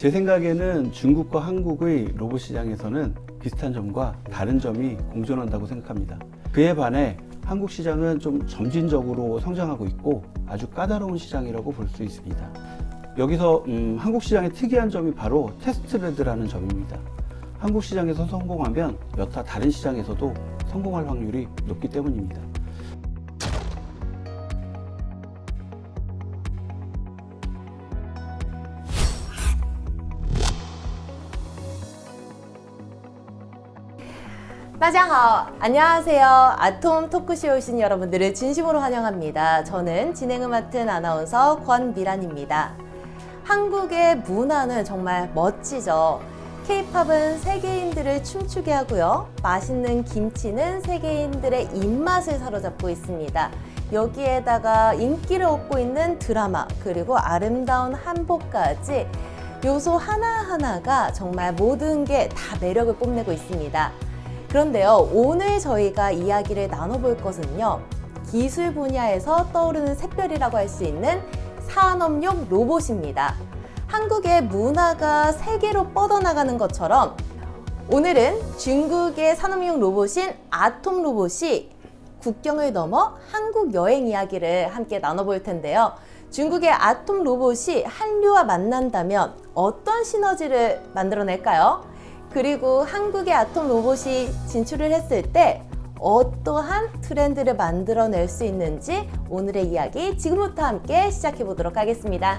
제 생각에는 중국과 한국의 로봇 시장에서는 비슷한 점과 다른 점이 공존한다고 생각합니다. 그에 반해 한국 시장은 좀 점진적으로 성장하고 있고 아주 까다로운 시장이라고 볼 수 있습니다. 여기서 한국 시장의 특이한 점이 바로 테스트베드라는 점입니다. 한국 시장에서 성공하면 여타 다른 시장에서도 성공할 확률이 높기 때문입니다. 다자하오, 안녕하세요. 아톰 토크쇼에 오신 여러분들을 진심으로 환영합니다. 저는 진행을 맡은 아나운서 권미란입니다. 한국의 문화는 정말 멋지죠. K-팝은 세계인들을 춤추게 하고요. 맛있는 김치는 세계인들의 입맛을 사로잡고 있습니다. 여기에다가 인기를 얻고 있는 드라마, 그리고 아름다운 한복까지 요소 하나하나가 정말 모든 게 다 매력을 뽐내고 있습니다. 그런데요, 오늘 저희가 이야기를 나눠볼 것은요, 기술 분야에서 떠오르는 샛별이라고 할 수 있는 산업용 로봇입니다. 한국의 문화가 세계로 뻗어나가는 것처럼 오늘은 중국의 산업용 로봇인 아톰 로봇이 국경을 넘어 한국 여행 이야기를 함께 나눠볼 텐데요. 중국의 아톰 로봇이 한류와 만난다면 어떤 시너지를 만들어낼까요? 그리고 한국의 아톰 로봇이 진출을 했을 때 어떠한 트렌드를 만들어낼 수 있는지 오늘의 이야기 지금부터 함께 시작해 보도록 하겠습니다.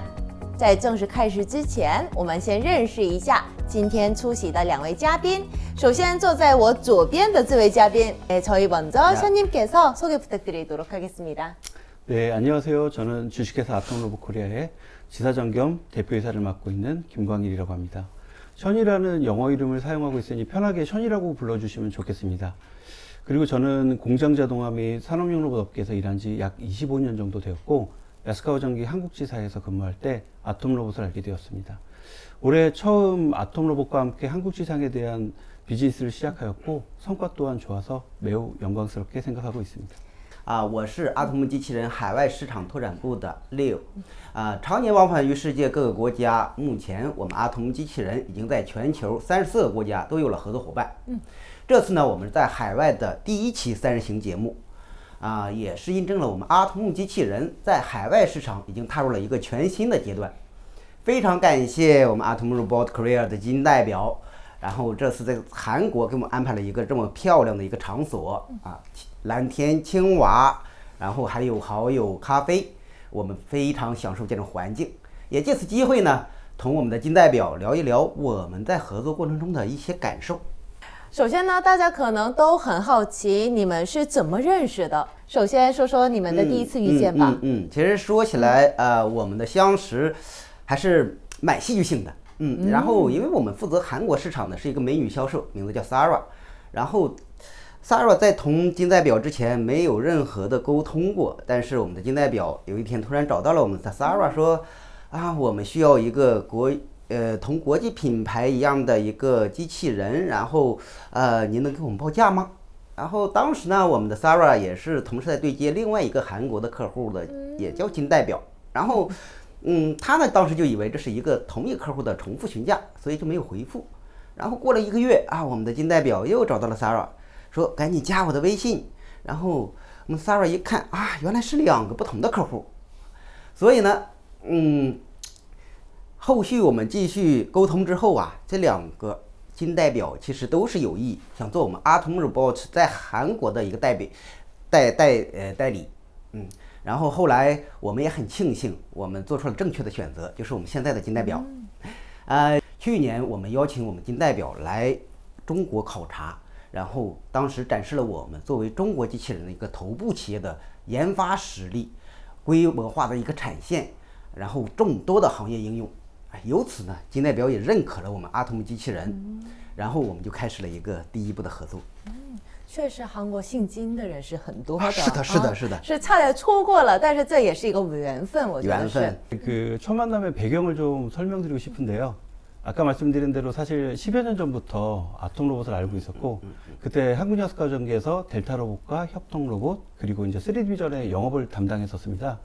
在正式开始之前，我们先认识一下今天出席的两位嘉宾。首先坐在我左边的这位嘉宾，저희 먼저 션님께서 소개 부탁드리도록 하겠습니다. 네, 안녕하세요. 저는 주식회사 아톰로봇 코리아의 지사장 겸 대표이사를 맡고 있는 김광일이라고 합니다. 션이라는 영어 이름을 사용하고 있으니 편하게 션이라고 불러주시면 좋겠습니다. 그리고 저는 공장 자동화 및 산업용 로봇 업계에서 일한 지 약 25년 정도 되었고, 야스카와 전기 한국지사에서 근무할 때 아톰 로봇을 알게 되었습니다. 올해 처음 아톰 로봇과 함께 한국 시장에 대한 비즈니스를 시작하였고, 성과 또한 좋아서 매우 영광스럽게 생각하고 있습니다. 我是阿童木机器人海外市场拓展部的Leo，常年往返于世界各个国家。目前我们阿童木机器人已经在全球34个国家都有了合作伙伴。这次呢，我们在海外的第一期3人行节目，也是印证了我们阿童木机器人在海外市场已经踏入了一个全新的阶段。非常感谢我们阿童木 Robot Korea 的基金代表，然后这次在韩国给我们安排了一个这么漂亮的一个场所蓝天青瓦，然后还有好友咖啡，我们非常享受这种环境。也借此机会呢，同我们的金代表聊一聊我们在合作过程中的一些感受。首先呢，大家可能都很好奇你们是怎么认识的。首先说说你们的第一次遇见吧。其实说起来，我们的相识还是蛮戏剧性的。然后因为我们负责韩国市场的是一个美女销售，名字叫 Sarah， 然后 Sarah 在同金代表之前没有任何的沟通过，但是我们的金代表有一天突然找到了我们的 Sarah， 说我们需要一个同国际品牌一样的一个机器人，然后您能给我们报价吗？然后当时呢，我们的 Sarah 也是同时在对接另外一个韩国的客户的，也叫金代表，然后他呢当时就以为这是一个同一个客户的重复询价，所以就没有回复。然后过了1个月我们的金代表又找到了 Sarah， 说赶紧加我的微信。然后我们 Sarah 一看原来是2个不同的客户，所以呢后续我们继续沟通之后这2个金代表其实都是有意想做我们阿童 Robot 在韩国的一个代理。然后后来我们也很庆幸我们做出了正确的选择，就是我们现在的金代表。去年我们邀请我们金代表来中国考察，然后当时展示了我们作为中国机器人的一个头部企业的研发实力、规模化的一个产线，然后众多的行业应用。由此呢，金代表也认可了我们阿童木机器人，然后我们就开始了一个第一步的合作。确实韩国姓金的人是很多的。是的，是的，是的。是差点错过了，但是这也是一个缘分，我觉得是。缘分。첫 만남의 배경을 좀 설명드리고 싶은데요. 아까 말씀드린 대로 사실 10여 년 전부터 아톰 로봇을 알고 있었고, 그때 한국야스카 전기에서 델타 로봇과 협동 로봇, 그리고 이제 3D 비전의 영업을 담당했었습니다.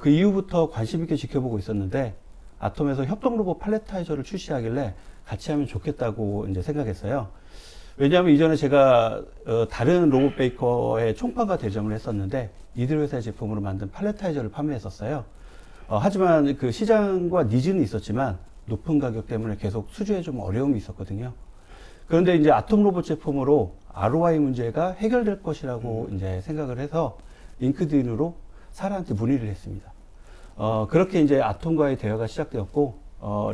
그 이후부터 관심 있게 지켜보고 있었는데, 아톰에서 협동 로봇 팔레타이저를 출시하길래 같이 하면 좋겠다고 이제 생각했어요. 왜냐하면 이전에 제가 다른 로봇 베이커의 총판과 대정을 했었는데 이들 회사의 제품으로 만든 팔레타이저를 판매했었어요. 하지만 그 시장과 니즈는 있었지만 높은 가격 때문에 계속 수주에 좀 어려움이 있었거든요. 그런데 이제 아톰 로봇 제품으로 ROI 문제가 해결될 것이라고 이제 생각을 해서 링크드인으로 사라한테 문의를 했습니다. 그렇게 이제 아톰과의 대화가 시작되었고,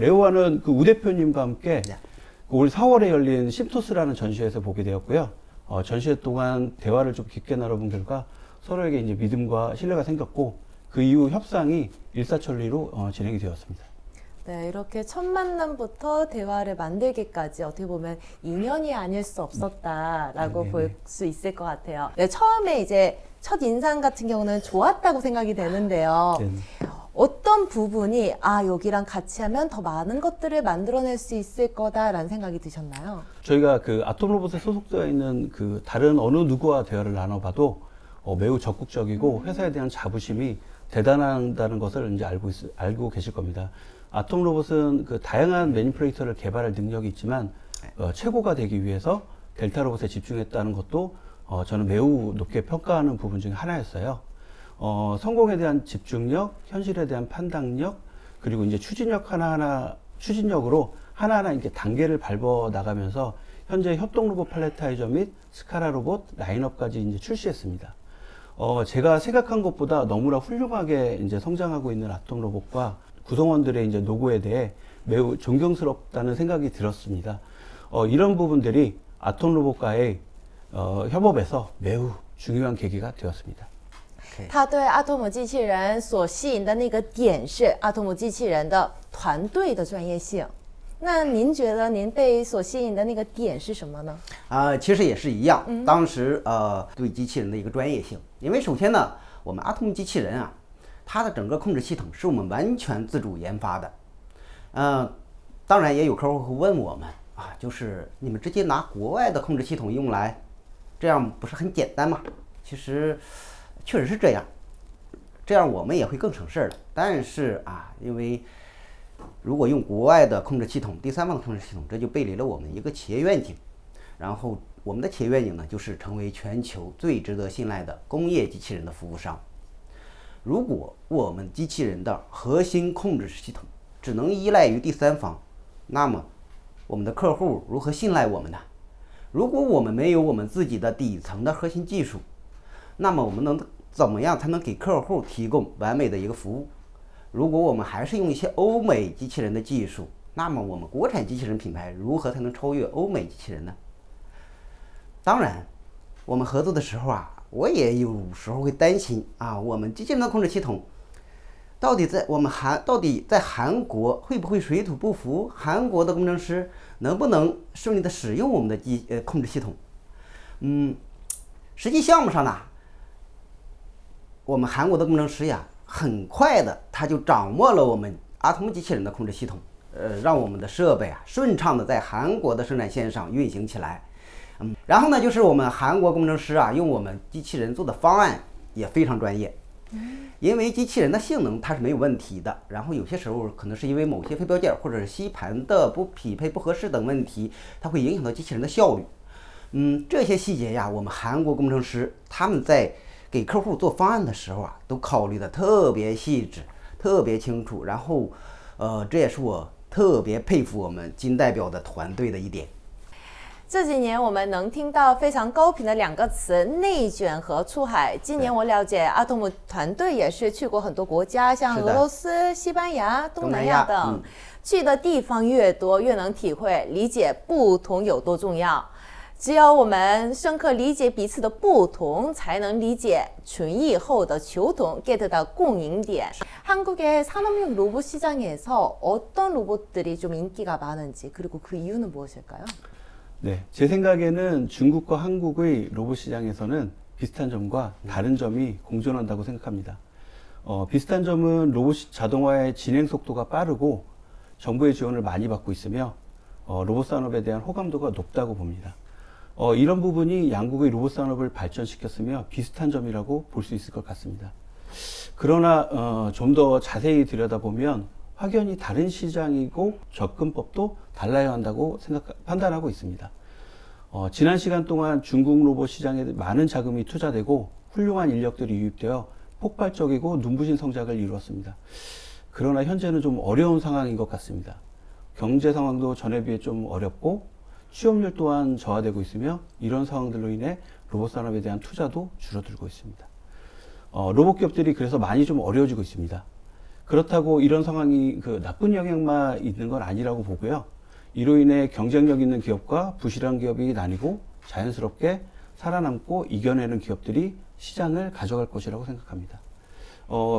레오와는 그 우 대표님과 함께 올 4월에 열린 심토스라는 전시회에서 보게 되었고요. 전시회 동안 대화를 좀 깊게 나눠본 결과 서로에게 이제 믿음과 신뢰가 생겼고, 그 이후 협상이 일사천리로 진행이 되었습니다. 네, 이렇게 첫 만남부터 대화를 만들기까지 어떻게 보면 인연이 아닐 수 없었다라고 볼 수 있을 것 같아요. 네, 처음에 이제 첫 인상 같은 경우는 좋았다고 생각이 되는데요. 네. 어떤 부분이 여기랑 같이 하면 더 많은 것들을 만들어낼 수 있을 거다라는 생각이 드셨나요? 저희가 그 아톰 로봇에 소속되어 있는 그 다른 어느 누구와 대화를 나눠봐도 매우 적극적이고 회사에 대한 자부심이 대단하다는 것을 이제 알고 계실 겁니다. 아톰 로봇은 그 다양한 매니플레이터를 개발할 능력이 있지만 최고가 되기 위해서 델타 로봇에 집중했다는 것도 저는 매우 높게 평가하는 부분 중에 하나였어요. 성공에 대한 집중력, 현실에 대한 판단력, 그리고 이제 추진력으로 하나하나 이렇게 단계를 밟아 나가면서 현재 협동 로봇 팔레타이저 및 스카라 로봇 라인업까지 이제 출시했습니다. 제가 생각한 것보다 너무나 훌륭하게 이제 성장하고 있는 아톰 로봇과 구성원들의 이제 노고에 대해 매우 존경스럽다는 생각이 들었습니다. 이런 부분들이 아톰 로봇과의 협업에서 매우 중요한 계기가 되었습니다. 他对阿托姆机器人所吸引的那个点是阿托姆机器人的团队的专业性。那您觉得您被所吸引的那个点是什么呢？其实也是一样，当时对机器人的一个专业性，因为首先呢，我们阿童机器人啊，它的整个控制系统是我们完全自主研发的。当然也有客户会问我们就是你们直接拿国外的控制系统用来，这样不是很简单吗？其实确实是这样，这样我们也会更省事儿的。但是因为如果用国外的控制系统，第三方的控制系统，这就背离了我们一个企业愿景。然后我们的企业愿景呢，就是成为全球最值得信赖的工业机器人的服务商。如果我们机器人的核心控制系统只能依赖于第三方，那么我们的客户如何信赖我们呢？如果我们没有我们自己的底层的核心技术，那么我们能怎么样才能给客户提供完美的一个服务？如果我们还是用一些欧美机器人的技术，那么我们国产机器人品牌如何才能超越欧美机器人呢？当然，我们合作的时候我也有时候会担心我们机器人的控制系统到底在韩国会不会水土不服？韩国的工程师能不能顺利的使用我们的控制系统？实际项目上呢，我们韩国的工程师很快的他就掌握了我们阿童机器人的控制系统，让我们的设备顺畅的在韩国的生产线上运行起来。然后呢，就是我们韩国工程师用我们机器人做的方案也非常专业。因为机器人的性能它是没有问题的，然后有些时候可能是因为某些非标件或者是吸盘的不匹配不合适等问题，它会影响到机器人的效率。这些细节我们韩国工程师他们在给客户做方案的时候都考虑的特别细致，特别清楚。然后这也是我特别佩服我们金代表的团队的一点。这几年我们能听到非常高频的两个词，内卷和出海。今年我了解阿童姆团队也是去过很多国家，像俄罗斯、西班牙、东南亚等。去的地方越多，越能体会理解不同有多重要。只有我们深刻理解彼此的不同，才能理解群异后的求同 get 到共赢点。 한국의 산업용 로봇 시장에서 어떤 로봇들이 좀 인기가 많은지, 그리고 그 이유는 무엇일까요? 네, 제 생각에는 중국과 한국의 로봇 시장에서는 비슷한 점과 다른 점이 공존한다고 생각합니다. 비슷한 점은 로봇 자동화의 진행 속도가 빠르고 정부의 지원을 많이 받고 있으며 로봇 산업에 대한 호감도가 높다고 봅니다. 이런 부분이 양국의 로봇 산업을 발전시켰으며 비슷한 점이라고 볼 수 있을 것 같습니다. 그러나 좀 더 자세히 들여다보면 확연히 다른 시장이고 접근법도 달라야 한다고 판단하고 있습니다. 지난 시간 동안 중국 로봇 시장에 많은 자금이 투자되고 훌륭한 인력들이 유입되어 폭발적이고 눈부신 성장을 이루었습니다. 그러나 현재는 좀 어려운 상황인 것 같습니다. 경제 상황도 전에 비해 좀 어렵고 취업률 또한 저하되고 있으며 이런 상황들로 인해 로봇 산업에 대한 투자도 줄어들고 있습니다. 로봇 기업들이 그래서 많이 좀 어려워지고 있습니다. 그렇다고 이런 상황이 나쁜 영향만 있는 건 아니라고 보고요. 이로 인해 경쟁력 있는 기업과 부실한 기업이 나뉘고 자연스럽게 살아남고 이겨내는 기업들이 시장을 가져갈 것이라고 생각합니다.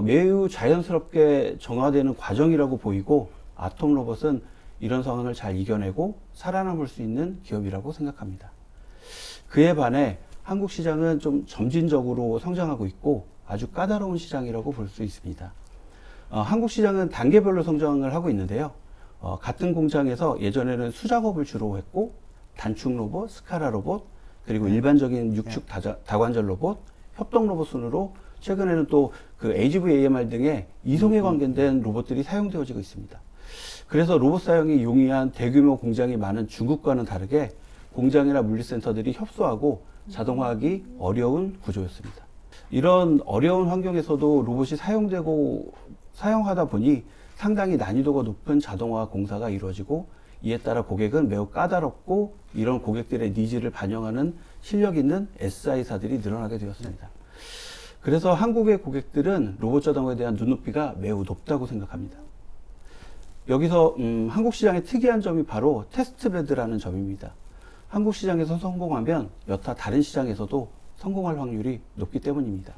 매우 자연스럽게 정화되는 과정이라고 보이고 아톰 로봇은 이런 상황을 잘 이겨내고 살아남을 수 있는 기업이라고 생각합니다. 그에 반해 한국 시장은 좀 점진적으로 성장하고 있고 아주 까다로운 시장이라고 볼 수 있습니다. 한국 시장은 단계별로 성장을 하고 있는데요. 같은 공장에서 예전에는 수작업을 주로 했고 단축 로봇, 스카라 로봇, 그리고 일반적인 육축 다관절 로봇, 협동 로봇 순으로 최근에는 또 그 AGV-AMR 등의 이송에 관계된 로봇들이 사용되어지고 있습니다. 그래서 로봇 사용이 용이한 대규모 공장이 많은 중국과는 다르게 공장이나 물리센터들이 협소하고 자동화하기 어려운 구조였습니다. 이런 어려운 환경에서도 로봇이 사용하다 보니 상당히 난이도가 높은 자동화 공사가 이루어지고 이에 따라 고객은 매우 까다롭고 이런 고객들의 니즈를 반영하는 실력 있는 SI사들이 늘어나게 되었습니다. 그래서 한국의 고객들은 로봇 자동화에 대한 눈높이가 매우 높다고 생각합니다. 여기서 한국 시장의 특이한 점이 바로 테스트베드라는 점입니다. 한국 시장에서 성공하면 여타 다른 시장에서도 성공할 확률이 높기 때문입니다.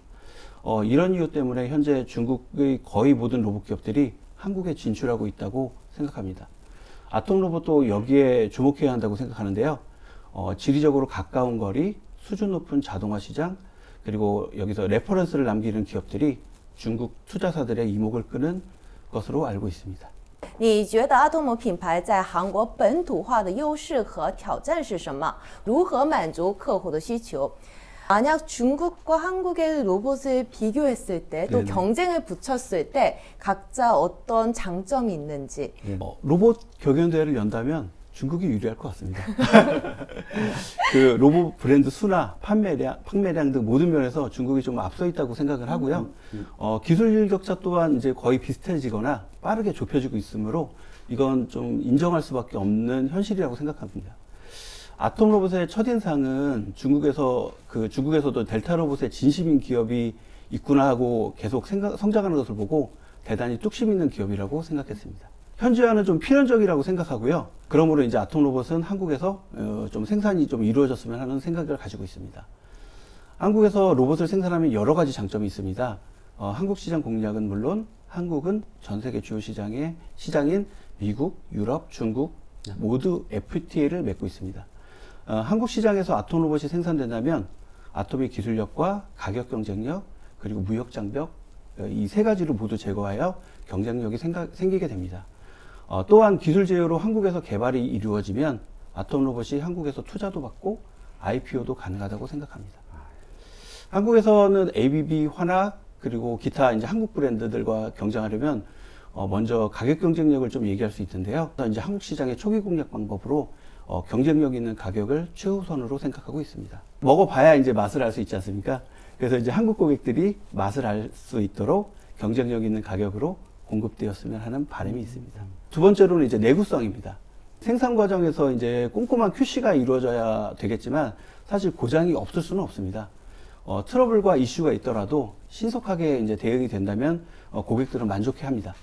이런 이유 때문에 현재 중국의 거의 모든 로봇 기업들이 한국에 진출하고 있다고 생각합니다. 아톰 로봇도 여기에 주목해야 한다고 생각하는데요. 지리적으로 가까운 거리, 수준 높은 자동화 시장, 그리고 여기서 레퍼런스를 남기는 기업들이 중국 투자사들의 이목을 끄는 것으로 알고 있습니다. 你觉得阿童木品牌在韩国本土化的优势和挑战是什么？如何满足客户的需求？ 만약 중국과 한국의 로봇을 비교했을 때 또 네네. 경쟁을 붙였을 때 각자 어떤 장점이 있는지 로봇 경연대회를 연다면 중국이 유리할 것 같습니다. 그 로봇 브랜드 수나 판매량 등 모든 면에서 중국이 좀 앞서 있다고 생각을 하고요. 기술 격차 또한 이제 거의 비슷해지거나 빠르게 좁혀지고 있으므로 이건 좀 인정할 수밖에 없는 현실이라고 생각합니다. 아톰 로봇의 첫인상은 중국에서도 델타 로봇의 진심인 기업이 있구나 하고 계속 성장하는 것을 보고 대단히 뚝심 있는 기업이라고 생각했습니다. 현지화는 좀 필연적이라고 생각하고요. 그러므로 이제 아톰 로봇은 한국에서 좀 생산이 좀 이루어졌으면 하는 생각을 가지고 있습니다. 한국에서 로봇을 생산하면 여러 가지 장점이 있습니다. 한국 시장 공략은 물론 한국은 전 세계 주요 시장인 미국, 유럽, 중국 모두 FTA를 맺고 있습니다. 한국 시장에서 아톰 로봇이 생산된다면 아톰의 기술력과 가격 경쟁력 그리고 무역 장벽 이 세 가지를 모두 제거하여 경쟁력이 생기게 됩니다. 또한 기술 제휴로 한국에서 개발이 이루어지면 아톰 로봇이 한국에서 투자도 받고 IPO도 가능하다고 생각합니다. 한국에서는 ABB, 환학 그리고 기타 이제 한국 브랜드들과 경쟁하려면 먼저 가격 경쟁력을 좀 얘기할 수 있는데요. 이제 한국 시장의 초기 공략 방법으로 경쟁력 있는 가격을 최우선으로 생각하고 있습니다. 먹어봐야 이제 맛을 알 수 있지 않습니까? 그래서 이제 한국 고객들이 맛을 알 수 있도록 경쟁력 있는 가격으로 공급되었으면 하는 바람이 있습니다. 두 번째로는 이제 내구성입니다. 생산 과정에서 이제 꼼꼼한 QC가 이루어져야 되겠지만 사실 고장이 없을 수는 없습니다. 트러블과 이슈가 있더라도 신속하게 이제 대응이 된다면 고객들은 만족해 합니다.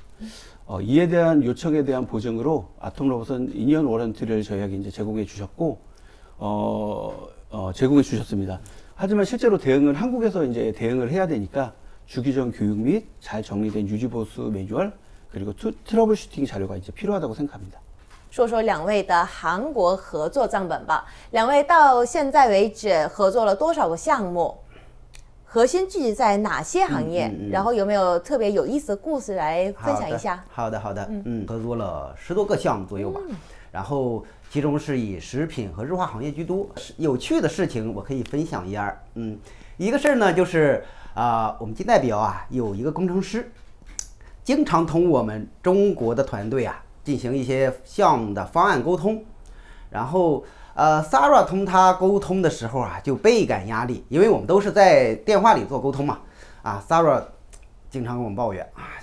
이에 대한 요청에 대한 보증으로 아톰 로봇은 2년 워런티를 저희에게 이제 제공해 주셨고, 제공해 주셨습니다. 하지만 실제로 대응은 한국에서 이제 대응을 해야 되니까 주기적 교육 및 잘 정리된 유지보수 매뉴얼, 그리고 트러블 슈팅 자료가 이제 필요하다고 생각합니다. 说说两位的韩国合作账本吧。两位到现在为止合作了多少个项目？核心聚集在哪些行业？然后有没有特别有意思的故事来分享一下？好的，合作了10多个项目左右吧。然后其中是以食品和日化行业居多。有趣的事情我可以分享一下。一个事儿呢就是我们金代表有一个工程师，经常同我们中国的团队啊进行一些项目的方案沟通，然后Sarah 同他沟通的时候啊就倍感压力，因为我们都是在电话里做沟通嘛。Sarah 经常跟我们抱怨啊，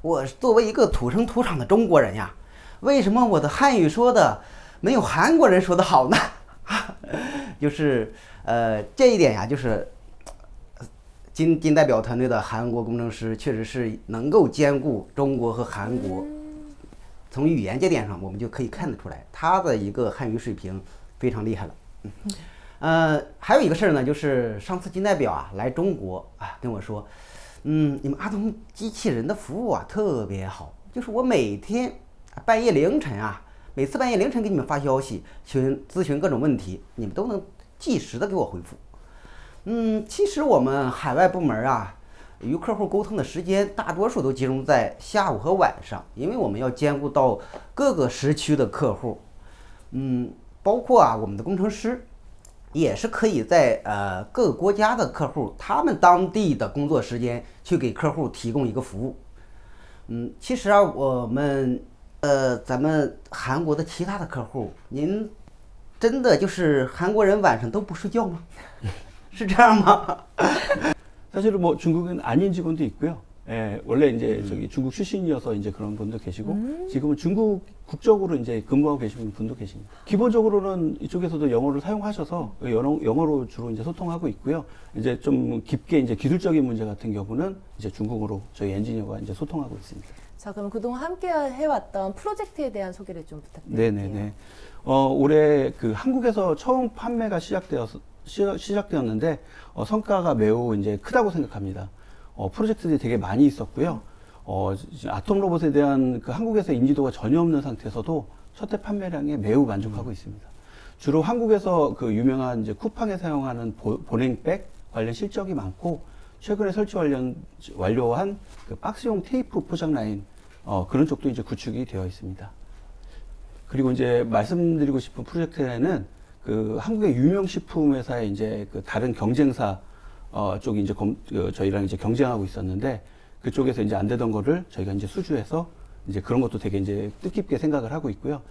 我作为一个土生土长的中国人呀，为什么我的汉语说的没有韩国人说的好呢？就是这一点呀，就是金代表团队的韩国工程师确实是能够兼顾中国和韩国。从语言这点上，我们就可以看得出来，他的一个汉语水平非常厉害了。还有一个事儿呢，就是上次金代表来中国跟我说，你们阿童机器人的服务特别好，就是我每天半夜凌晨每次半夜凌晨给你们发消息，咨询各种问题，你们都能及时的给我回复。其实我们海外部门与客户沟通的时间大多数都集中在下午和晚上，因为我们要兼顾到各个时区的客户。包括我们的工程师也是可以在各个国家的客户他们当地的工作时间去给客户提供一个服务。其实我们咱们韩国的其他的客户，您真的就是韩国人晚上都不睡觉吗？是这样吗？ 사실은 뭐 중국은 아닌 직원도 있고요. 예, 원래 이제 저기 중국 출신이어서 이제 그런 분도 계시고 지금은 중국 국적으로 이제 근무하고 계시는 분도 계십니다. 기본적으로는 이쪽에서도 영어를 사용하셔서 영어로 주로 이제 소통하고 있고요. 이제 좀 깊게 이제 기술적인 문제 같은 경우는 이제 중국어로 저희 엔지니어가 이제 소통하고 있습니다. 자, 그럼 그동안 함께 해왔던 프로젝트에 대한 소개를 좀 부탁드릴게요. 네네네. 올해 그 한국에서 처음 판매가 시작되었는데 성과가 매우 이제 크다고 생각합니다. 프로젝트들이 되게 많이 있었고요. 아톰 로봇에 대한 그 한국에서 인지도가 전혀 없는 상태에서도 첫 해 판매량에 매우 만족하고 있습니다. 주로 한국에서 그 유명한 이제 쿠팡에 사용하는 보냉백 관련 실적이 많고, 최근에 설치 완료한 그 박스용 테이프 포장 라인 그런 쪽도 이제 구축이 되어 있습니다. 그리고 이제 말씀드리고 싶은 프로젝트에는 그 한국의 유명 식품 회사의 이제 그 다른 경쟁사 쪽이 이제 저희랑 이제 경쟁하고 있었는데, 그쪽에서 이제 안 되던 거를 저희가 이제 수주해서 이제 그런 것도 되게 이제 뜻깊게 생각을 하고 있고요.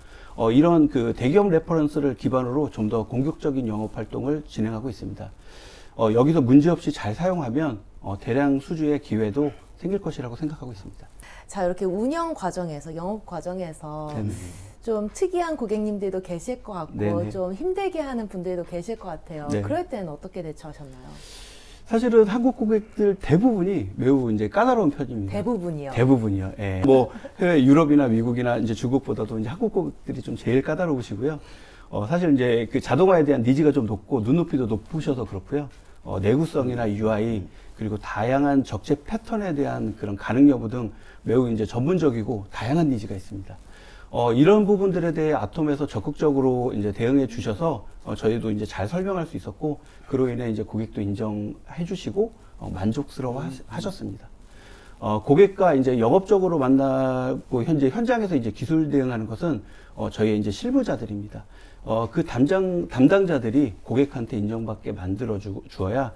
이런 그 대기업 레퍼런스를 기반으로 좀 더 공격적인 영업 활동을 진행하고 있습니다. 여기서 문제없이 잘 사용하면 대량 수주의 기회도 생길 것이라고 생각하고 있습니다. 자, 이렇게 운영 과정에서, 영업 과정에서 네네. 좀 특이한 고객님들도 계실 것 같고, 네네. 좀 힘들게 하는 분들도 계실 것 같아요. 네. 그럴 때는 어떻게 대처하셨나요? 사실은 한국 고객들 대부분이 매우 이제 까다로운 편입니다. 대부분이요. 대부분이요. 예. 뭐 해외 유럽이나 미국이나 이제 중국보다도 이제 한국 고객들이 좀 제일 까다로우시고요. 사실 이제 그 자동화에 대한 니즈가 좀 높고 눈높이도 높으셔서 그렇고요. 내구성이나 UI 그리고 다양한 적재 패턴에 대한 그런 가능 여부 등 매우 이제 전문적이고 다양한 니즈가 있습니다. 이런 부분들에 대해 아톰에서 적극적으로 이제 대응해 주셔서 저희도 이제 잘 설명할 수 있었고, 그로 인해 이제 고객도 인정해 주시고 만족스러워 하셨습니다. 고객과 이제 영업적으로 만나고 현재 현장에서 이제 기술 대응하는 것은 저희의 이제 실무자들입니다. 그 담당자들이 고객한테 인정받게 만들어 주어야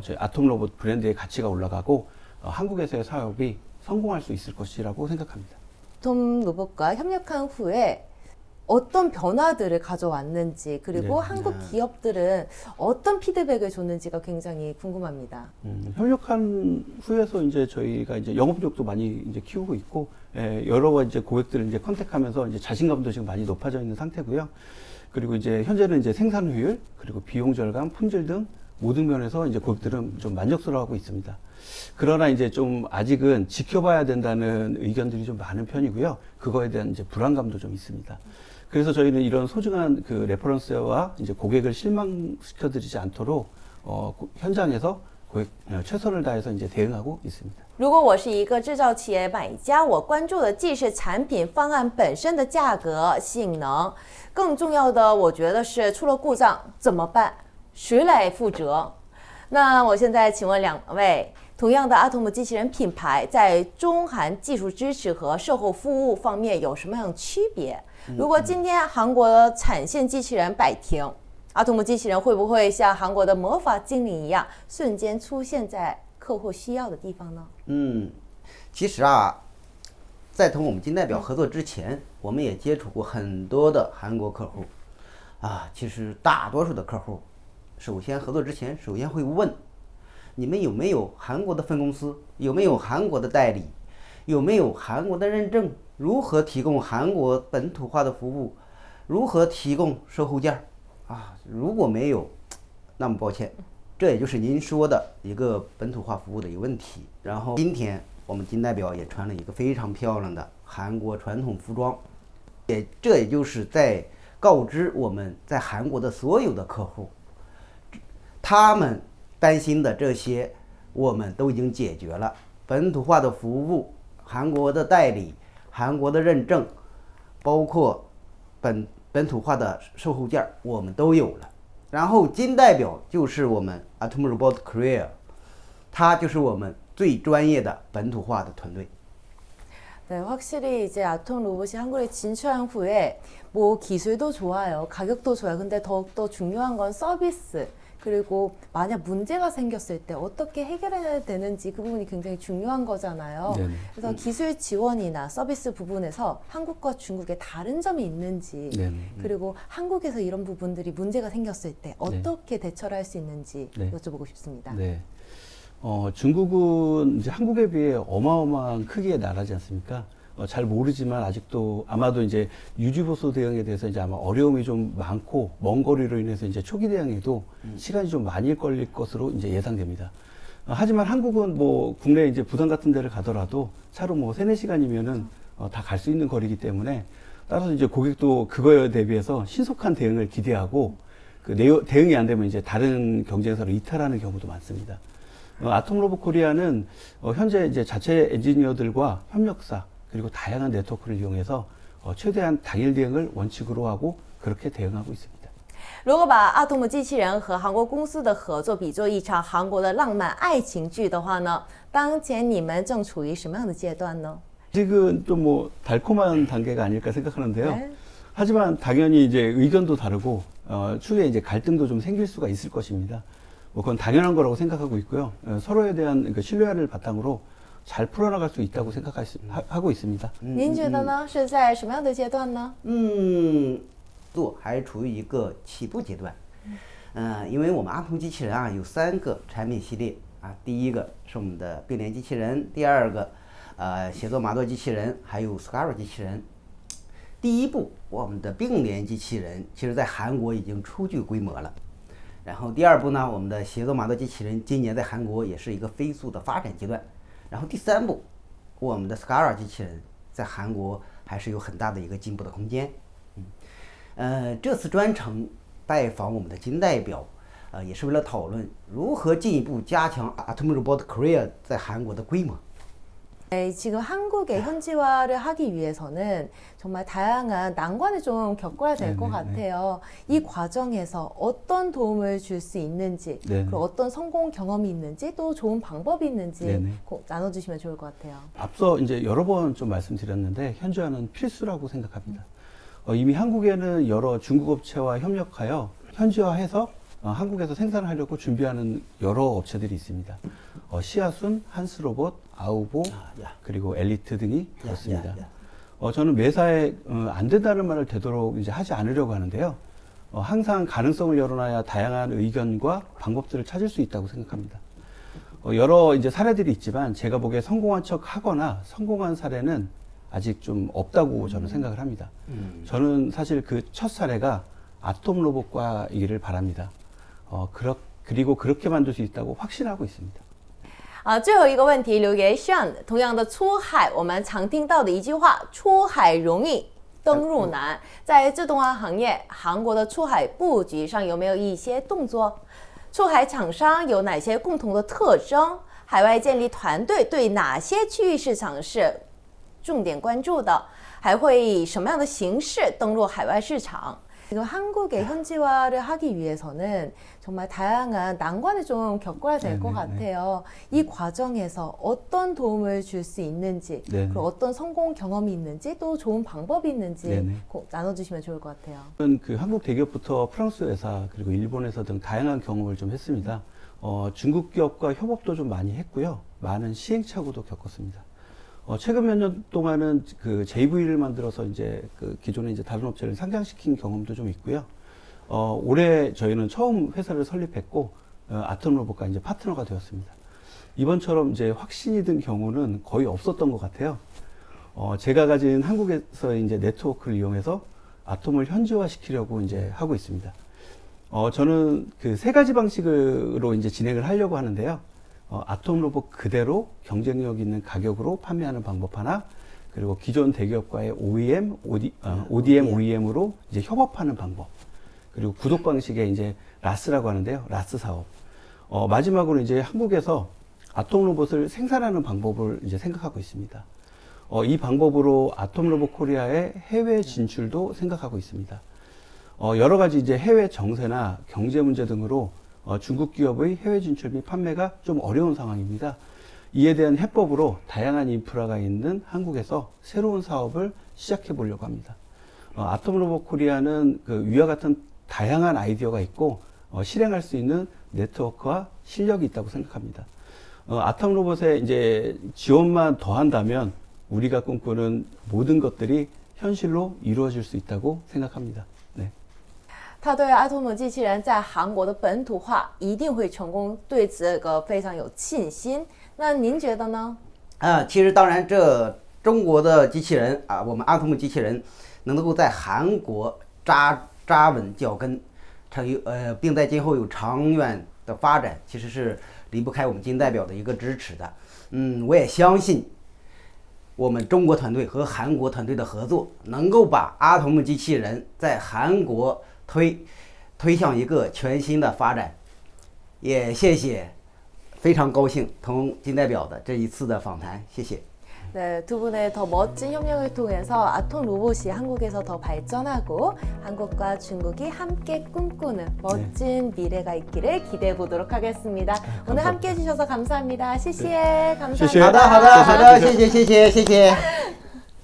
저희 아톰 로봇 브랜드의 가치가 올라가고 한국에서의 사업이 성공할 수 있을 것이라고 생각합니다. 아톰 로봇과 협력한 후에 어떤 변화들을 가져왔는지, 그리고 네. 한국 기업들은 어떤 피드백을 줬는지가 굉장히 궁금합니다. 협력한 후에서 이제 저희가 이제 영업력도 많이 이제 키우고 있고, 여러 이제 고객들을 이제 컨택하면서 이제 자신감도 지금 많이 높아져 있는 상태고요. 그리고 이제 현재는 이제 생산 효율, 그리고 비용 절감, 품질 등 모든 면에서 이제 고객들은 좀 만족스러워하고 있습니다. 그러나 이제 좀 아직은 지켜봐야 된다는 의견들이 좀 많은 편이고요. 그거에 대한 이제 불안감도 좀 있습니다. 그래서 저희는 이런 소중한 그 레퍼런스와 이제 고객을 실망시켜드리지 않도록 현장에서 최선을 다해서 이제 대응하고 있습니다. 如果我是一个制造企业买家，我关注的既是产品方案本身的价格、性能，更重要的，我觉得是出了故障怎么办？谁来负责？那我现在请问两位，同样的阿童木机器人品牌在中韩技术支持和售后服务方面有什么样的区别？如果今天韩国的产线机器人摆停，阿童木机器人会不会像韩国的魔法精灵一样，瞬间出现在客户需要的地方呢？其实在同我们金代表合作之前，我们也接触过很多的韩国客户，其实大多数的客户，首先合作之前，首先会问，你们有没有韩国的分公司，有没有韩国的代理，有没有韩国的认证，如何提供韩国本土化的服务，如何提供售后件如果没有，那么抱歉，这也就是您说的一个本土化服务的一个问题。然后今天我们金代表也穿了一个非常漂亮的韩国传统服装，这也就是在告知我们在韩国的所有的客户，他们担心的这些我们都已经解决了，本土化的服务、韩国的代理、韩国的认证，包括本土化的售后件我们都有了。然后金代表就是我们 Atom Robot Korea， 它就是我们最专业的本土化的团队。 네, 확실히 이제 아톰 로봇이 한국에 진출한 후에 뭐 기술도 좋아요, 가격도 좋아요. 근데 더욱더 중요한 건 서비스, 그리고 만약 문제가 생겼을 때 어떻게 해결해야 되는지 그 부분이 굉장히 중요한 거잖아요. 네네. 그래서 기술 지원이나 서비스 부분에서 한국과 중국의 다른 점이 있는지, 네네. 그리고 한국에서 이런 부분들이 문제가 생겼을 때 어떻게 대처를 할 수 있는지 네. 여쭤보고 싶습니다. 네. 중국은 이제 한국에 비해 어마어마한 크기의 나라지 않습니까? 잘 모르지만 아직도 아마도 이제 유지보수 대응에 대해서 이제 아마 어려움이 좀 많고 먼 거리로 인해서 이제 초기 대응에도 시간이 좀 많이 걸릴 것으로 이제 예상됩니다. 하지만 한국은 뭐 국내 이제 부산 같은 데를 가더라도 차로 뭐 3-4시간이면은 다 갈 수 있는 거리이기 때문에 따라서 이제 고객도 그거에 대비해서 신속한 대응을 기대하고 그 대응이 안 되면 이제 다른 경쟁사로 이탈하는 경우도 많습니다. 아톰 로봇 코리아는 현재 이제 자체 엔지니어들과 협력사 그리고 다양한 네트워크를 이용해서 최대한 당일 대응을 원칙으로 하고 그렇게 대응하고 있습니다. 如果把阿童木机器人和韩国公司的合作比作一场韩国的浪漫爱情剧的话呢，当前你们正处于什么样的阶段呢？ 아직은 좀 뭐 달콤한 단계가 아닐까 생각하는데요. 네. 하지만 당연히 이제 의견도 다르고 추후에 이제 갈등도 좀 생길 수가 있을 것입니다. 뭐 그건 당연한 거라고 생각하고 있고요. 서로에 대한 그 신뢰를 바탕으로 잘 풀어나갈 수 있다고 생각하고 있습니다. 您觉得呢？是在什么样的阶段呢？还处于一个起步阶段。因为我们阿童机器人有3个产品系列第一个是我们的并联机器人，第二个协作麻豆机器人，还有 Skara 机器人。第一步，我们的并联机器人其实在韩国已经初具规模了。然后第二步呢，我们的协作麻豆机器人今年在韩国也是一个飞速的发展阶段。然后第3步，我们的 Skara 机器人在韩国还是有很大的一个进步的空间。这次专程拜访我们的金代表，也是为了讨论如何进一步加强 Atom Robot Korea 在韩国的规模。 네, 지금 한국의 현지화를 하기 위해서는 정말 다양한 난관을 좀 겪어야 될 것 같아요. 이 과정에서 어떤 도움을 줄 수 있는지, 그리고 어떤 성공 경험이 있는지, 또 좋은 방법이 있는지 꼭 나눠주시면 좋을 것 같아요. 앞서 이제 여러 번 좀 말씀드렸는데 현지화는 필수라고 생각합니다. 이미 한국에는 여러 중국 업체와 협력하여 현지화해서 한국에서 생산을 하려고 준비하는 여러 업체들이 있습니다. 시아순, 한스로봇, 아우보, 그리고 엘리트 등이 그렇습니다. 저는 매사에 안 된다는 말을 되도록 이제 하지 않으려고 하는데요. 항상 가능성을 열어놔야 다양한 의견과 방법들을 찾을 수 있다고 생각합니다. 여러 이제 사례들이 있지만 제가 보기에 성공한 척 하거나 성공한 사례는 아직 좀 없다고 저는 생각을 합니다. 저는 사실 그 첫 사례가 아톰 로봇과이기를 바랍니다. 그리고 그렇게 만들 수 있다고 확신하고 있습니다. 最后一个问题留给 Sean， 同样的出海，我们常听到的一句话：出海容易，登陆难。在自动化行业，韩国的出海布局上有没有一些动作？出海厂商有哪些共同的特征？海外建立团队对哪些区域市场是重点关注的？还会以什么样的形式登陆海外市场？ 지금 한국의 현지화를 하기 위해서는 정말 다양한 난관을 좀 겪어야 될 것 같아요. 이 과정에서 어떤 도움을 줄 수 있는지, 그리고 어떤 성공 경험이 있는지, 또 좋은 방법이 있는지 꼭 나눠주시면 좋을 것 같아요. 그 한국 대기업부터 프랑스 회사 그리고 일본 회사 등 다양한 경험을 좀 했습니다. 중국 기업과 협업도 좀 많이 했고요. 많은 시행착오도 겪었습니다. 최근 몇 년 동안은 그 JV를 만들어서 이제 그 기존에 이제 다른 업체를 상장시킨 경험도 좀 있고요. 올해 저희는 처음 회사를 설립했고, 아톰로봇과 이제 파트너가 되었습니다. 이번처럼 이제 확신이 든 경우는 거의 없었던 것 같아요. 제가 가진 한국에서의 이제 네트워크를 이용해서 아톰을 현지화시키려고 이제 하고 있습니다. 저는 그 세 가지 방식으로 이제 진행을 하려고 하는데요. 아톰 로봇 그대로 경쟁력 있는 가격으로 판매하는 방법 하나, 그리고 기존 대기업과의 OEM, ODM, OEM으로 이제 협업하는 방법, 그리고 구독 방식의 이제 라스라고 하는데요. 라스 사업. 마지막으로 이제 한국에서 아톰 로봇을 생산하는 방법을 이제 생각하고 있습니다. 이 방법으로 아톰 로봇 코리아의 해외 진출도 생각하고 있습니다. 여러 가지 이제 해외 정세나 경제 문제 등으로 중국 기업의 해외 진출 및 판매가 좀 어려운 상황입니다. 이에 대한 해법으로 다양한 인프라가 있는 한국에서 새로운 사업을 시작해 보려고 합니다. 아톰 로봇 코리아는 그 위와 같은 다양한 아이디어가 있고 실행할 수 있는 네트워크와 실력이 있다고 생각합니다. 아톰 로봇에 이제 지원만 더한다면 우리가 꿈꾸는 모든 것들이 현실로 이루어질 수 있다고 생각합니다. 네. 他对阿童木机器人在韩国的本土化一定会成功，对这个非常有信心。那您觉得呢？其实当然，这中国的机器人啊，我们阿童木机器人能够在韩国扎稳脚跟，并在今后有长远的发展，其实是离不开我们金代表的一个支持的。我也相信我们中国团队和韩国团队的合作，能够把阿童木机器人在韩国推向一个全新的发展。也谢谢，非常高兴同金代表的这一次的访谈，谢谢。 네, 두 분의 더 멋진 협력을 통해서 아톰 로봇이 한국에서 더 발전하고 한국과 중국이 함께 꿈꾸는 멋진 미래가 있기를 기대해 보도록 하겠습니다. 오늘 함께 해주셔서 감사합니다. 시시해 감사합니다. 好的，谢谢。